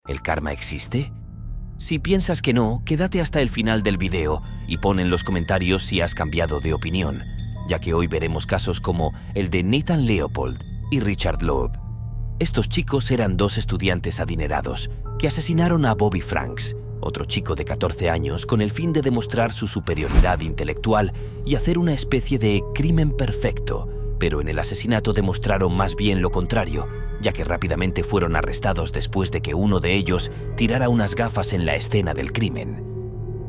¿El karma existe? Si piensas que no, quédate hasta el final del video y pon en los comentarios si has cambiado de opinión, ya que hoy veremos casos como el de Nathan Leopold y Richard Loeb. Estos chicos eran dos estudiantes adinerados que asesinaron a Bobby Franks, otro chico de 14 años, con el fin de demostrar su superioridad intelectual y hacer una especie de crimen perfecto, pero en el asesinato demostraron más bien lo contrario, ya que rápidamente fueron arrestados después de que uno de ellos tirara unas gafas en la escena del crimen.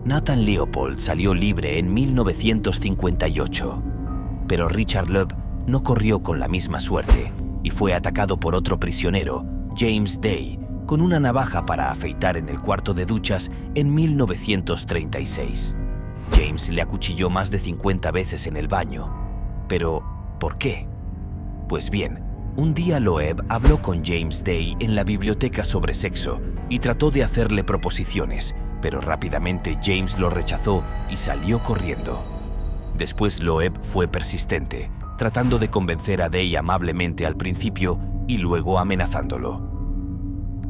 Nathan Leopold salió libre en 1958, pero Richard Loeb no corrió con la misma suerte y fue atacado por otro prisionero, James Day, con una navaja para afeitar en el cuarto de duchas en 1936. James le acuchilló más de 50 veces en el baño. Pero, ¿por qué? Pues bien, un día Loeb habló con James Day en la biblioteca sobre sexo y trató de hacerle proposiciones, pero rápidamente James lo rechazó y salió corriendo. Después Loeb fue persistente, tratando de convencer a Day amablemente al principio y luego amenazándolo.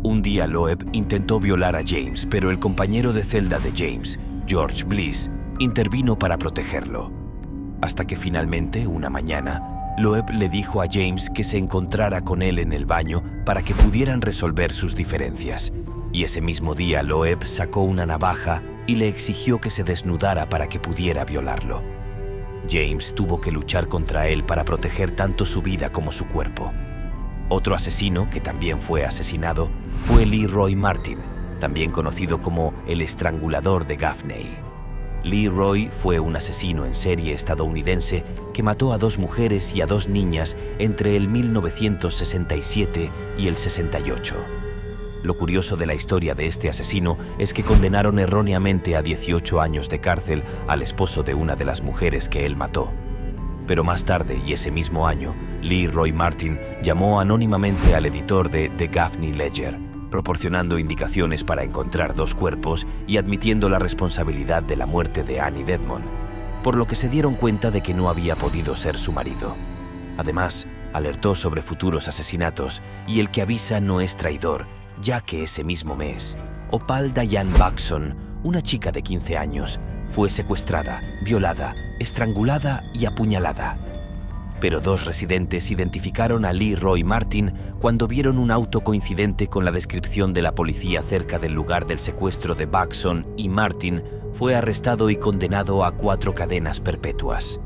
Un día Loeb intentó violar a James, pero el compañero de celda de James, George Bliss, intervino para protegerlo. Hasta que finalmente, una mañana, Loeb le dijo a James que se encontrara con él en el baño para que pudieran resolver sus diferencias. Y ese mismo día Loeb sacó una navaja y le exigió que se desnudara para que pudiera violarlo. James tuvo que luchar contra él para proteger tanto su vida como su cuerpo. Otro asesino, que también fue asesinado, fue Lee Roy Martin, también conocido como el estrangulador de Gaffney. Lee Roy fue un asesino en serie estadounidense que mató a 2 mujeres y a 2 niñas entre el 1967 y el 68. Lo curioso de la historia de este asesino es que condenaron erróneamente a 18 años de cárcel al esposo de una de las mujeres que él mató. Pero más tarde, y ese mismo año, Lee Roy Martin llamó anónimamente al editor de The Gaffney Ledger, proporcionando indicaciones para encontrar 2 cuerpos y admitiendo la responsabilidad de la muerte de Annie Dedmon, por lo que se dieron cuenta de que no había podido ser su marido. Además, alertó sobre futuros asesinatos y el que avisa no es traidor, ya que ese mismo mes, Opal Diane Baxon, una chica de 15 años, fue secuestrada, violada, estrangulada y apuñalada. Pero 2 residentes identificaron a Lee Roy Martin cuando vieron un auto coincidente con la descripción de la policía cerca del lugar del secuestro de Baxon, y Martin fue arrestado y condenado a 4 cadenas perpetuas.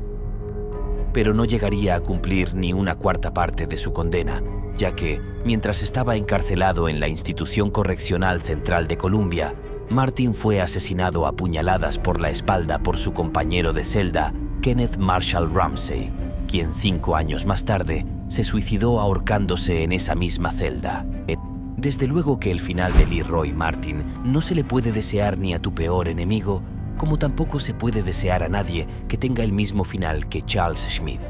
Pero no llegaría a cumplir ni una cuarta parte de su condena, ya que, mientras estaba encarcelado en la Institución Correccional Central de Columbia, Martin fue asesinado a puñaladas por la espalda por su compañero de celda, Kenneth Marshall Ramsey, quien 5 años más tarde se suicidó ahorcándose en esa misma celda. Desde luego que el final de Lee Roy Martin no se le puede desear ni a tu peor enemigo, como tampoco se puede desear a nadie que tenga el mismo final que Charles Smith.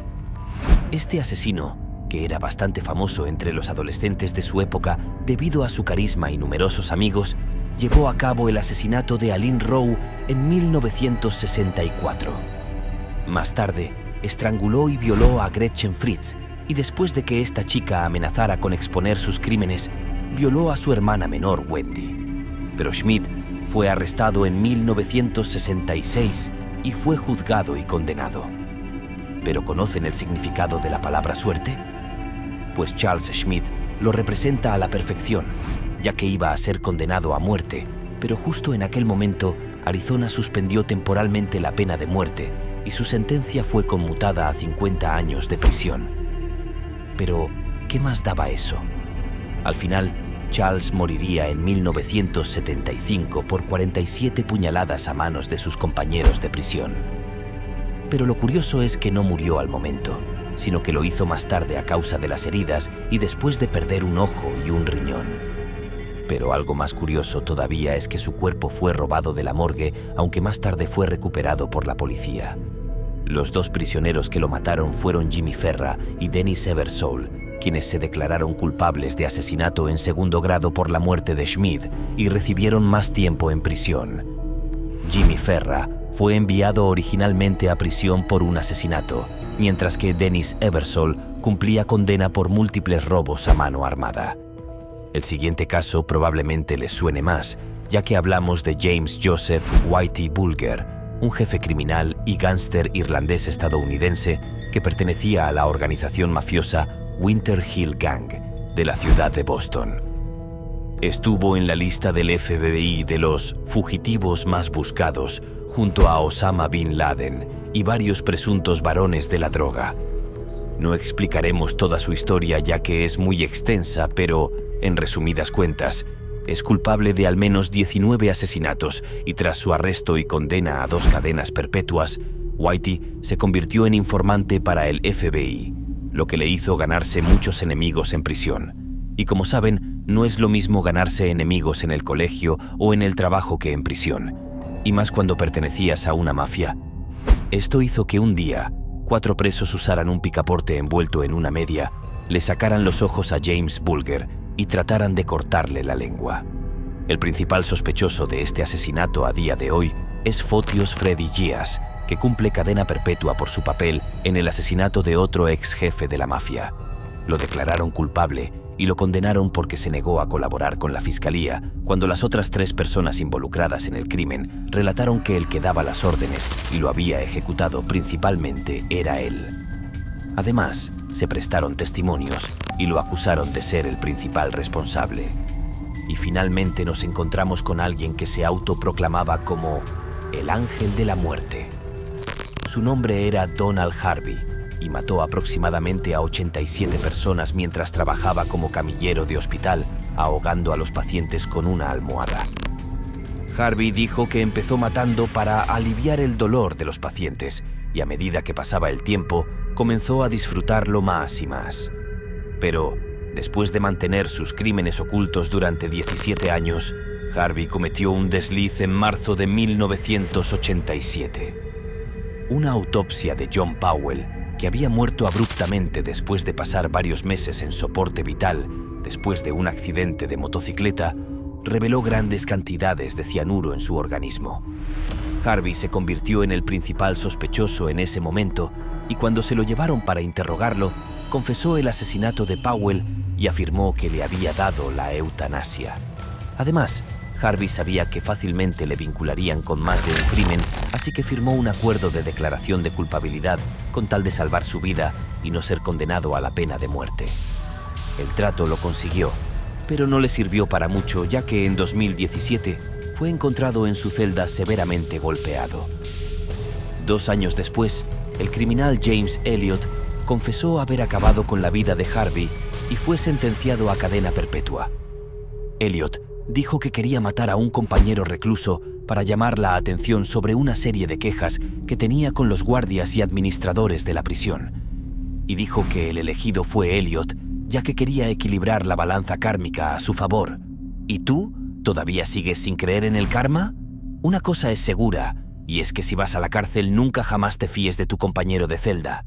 Este asesino, que era bastante famoso entre los adolescentes de su época debido a su carisma y numerosos amigos, llevó a cabo el asesinato de Aline Rowe en 1964. Más tarde, estranguló y violó a Gretchen Fritz, y después de que esta chica amenazara con exponer sus crímenes, violó a su hermana menor Wendy. Pero Schmidt fue arrestado en 1966 y fue juzgado y condenado. ¿Pero conocen el significado de la palabra suerte? Pues Charles Schmidt lo representa a la perfección, ya que iba a ser condenado a muerte, pero justo en aquel momento Arizona suspendió temporalmente la pena de muerte y su sentencia fue conmutada a 50 años de prisión. Pero, ¿qué más daba eso? Al final, Charles moriría en 1975 por 47 puñaladas a manos de sus compañeros de prisión. Pero lo curioso es que no murió al momento, sino que lo hizo más tarde a causa de las heridas y después de perder un ojo y un riñón. Pero algo más curioso todavía es que su cuerpo fue robado de la morgue, aunque más tarde fue recuperado por la policía. Los 2 prisioneros que lo mataron fueron Jimmy Ferra y Dennis Eversole, quienes se declararon culpables de asesinato en segundo grado por la muerte de Schmidt y recibieron más tiempo en prisión. Jimmy Ferra fue enviado originalmente a prisión por un asesinato, mientras que Dennis Eversole cumplía condena por múltiples robos a mano armada. El siguiente caso probablemente les suene más, ya que hablamos de James Joseph Whitey Bulger, un jefe criminal y gángster irlandés estadounidense que pertenecía a la organización mafiosa Winter Hill Gang de la ciudad de Boston. Estuvo en la lista del FBI de los fugitivos más buscados junto a Osama Bin Laden y varios presuntos varones de la droga. No explicaremos toda su historia ya que es muy extensa, pero, en resumidas cuentas, es culpable de al menos 19 asesinatos y tras su arresto y condena a 2 cadenas perpetuas, Whitey se convirtió en informante para el FBI, lo que le hizo ganarse muchos enemigos en prisión. Y como saben, no es lo mismo ganarse enemigos en el colegio o en el trabajo que en prisión, y más cuando pertenecías a una mafia. Esto hizo que un día, 4 presos usaran un picaporte envuelto en una media, le sacaran los ojos a James Bulger y trataran de cortarle la lengua. El principal sospechoso de este asesinato a día de hoy es Fotios Freddy Gias, que cumple cadena perpetua por su papel en el asesinato de otro ex jefe de la mafia. Lo declararon culpable y lo condenaron porque se negó a colaborar con la fiscalía cuando las otras 3 personas involucradas en el crimen relataron que el que daba las órdenes y lo había ejecutado principalmente era él. Además, se prestaron testimonios y lo acusaron de ser el principal responsable. Y finalmente nos encontramos con alguien que se autoproclamaba como el Ángel de la Muerte. Su nombre era Donald Harvey y mató aproximadamente a 87 personas mientras trabajaba como camillero de hospital, ahogando a los pacientes con una almohada. Harvey dijo que empezó matando para aliviar el dolor de los pacientes y a medida que pasaba el tiempo, comenzó a disfrutarlo más y más. Pero, después de mantener sus crímenes ocultos durante 17 años, Harvey cometió un desliz en marzo de 1987. Una autopsia de John Powell, que había muerto abruptamente después de pasar varios meses en soporte vital después de un accidente de motocicleta, reveló grandes cantidades de cianuro en su organismo. Harvey se convirtió en el principal sospechoso en ese momento y cuando se lo llevaron para interrogarlo, confesó el asesinato de Powell y afirmó que le había dado la eutanasia. Además, Harvey sabía que fácilmente le vincularían con más de un crimen, así que firmó un acuerdo de declaración de culpabilidad con tal de salvar su vida y no ser condenado a la pena de muerte. El trato lo consiguió, pero no le sirvió para mucho, ya que en 2017 fue encontrado en su celda severamente golpeado. 2 años después, el criminal James Elliot confesó haber acabado con la vida de Harvey y fue sentenciado a cadena perpetua. Elliot dijo que quería matar a un compañero recluso para llamar la atención sobre una serie de quejas que tenía con los guardias y administradores de la prisión. Y dijo que el elegido fue Elliot, ya que quería equilibrar la balanza kármica a su favor. ¿Y tú? ¿Todavía sigues sin creer en el karma? Una cosa es segura, y es que si vas a la cárcel nunca jamás te fíes de tu compañero de celda.